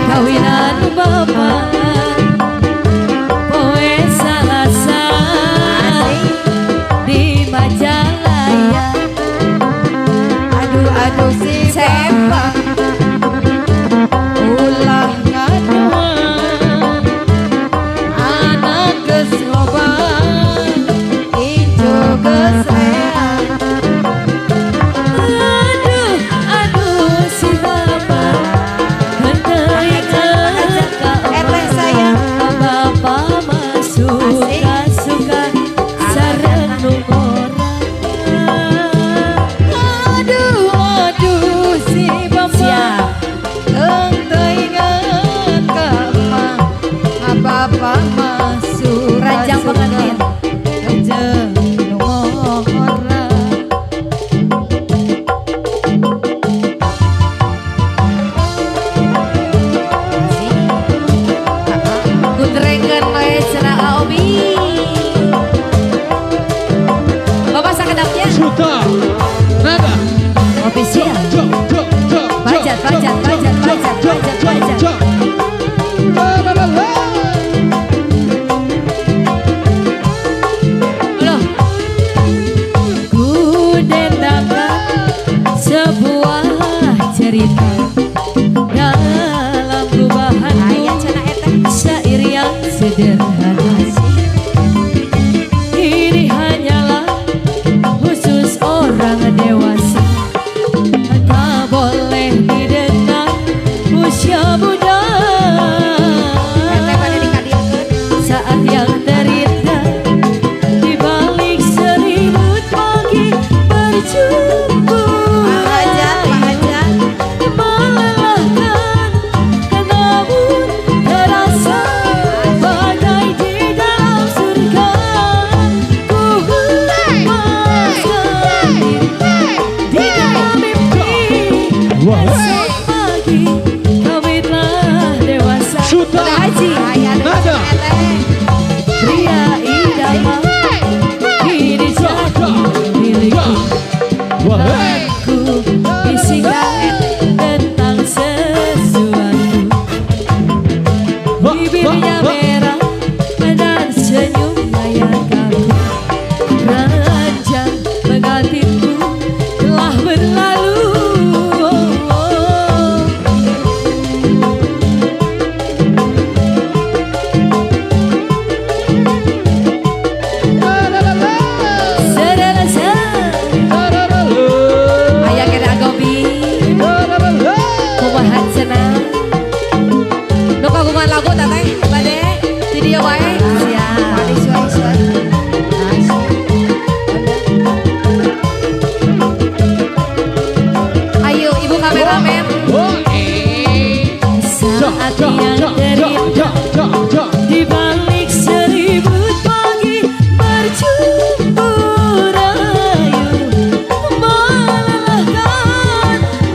kawinan bapak poe Salasa di Majalaya. Aduh si Bapak ulah ngadoa anak geus loba incu geus reang. Aduh si bapak henteu ajak ka sayang bapak mah suka-suka sareng nu ngorang. Aduh si Bapak teu inget ka emah Bapak mah Ranjang pengantin. jeung nu ngorang. Kudrengen we cenah Aobi. Bapak sakedapnya Suta nada official. Bajat. Loh. Ku dendakan sebuah cerita dalam gubahan syair yang sederhana. Ini hanyalah khusus orang dewasa, tak boleh didengar usia muda. Saat yang terindah di balik selimut pagi berjumpa. Melelahkan, namun terasa bagai di dalam surga. Ku lepaskan di dalam mimpi. Esok pagi kami telah dewasa. Suta Haji nada pria idaman kini jadi milikku. Aku bisikan tentang sesuatu. Bibirnya merah dan senyum layar kaku. Ranjang pengantinmu telah berlalu. Serasa ayah kena gobi kumaha cenah nu kagungan lagu tateh bade di dieu wae siap. Ayo ibu kameramen. Saat yang terindah di balik selimut pagi berjumpa rayu. Melelahkan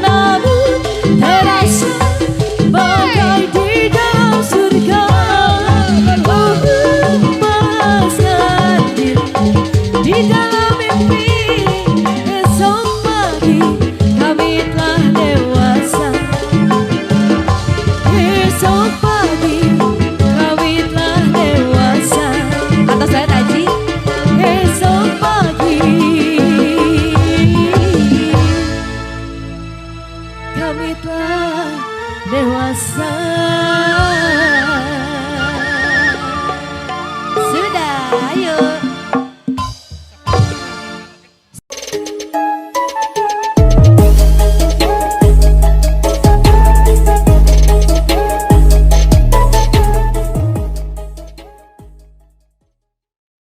namun terasa bagai di dalam surga. Lepaskan diri di dalam mimpi. Esok pagi kami telah dewasa. Esok pagi kami telah dewasa. Atas saya Taji. Esok pagi kami telah dewasa.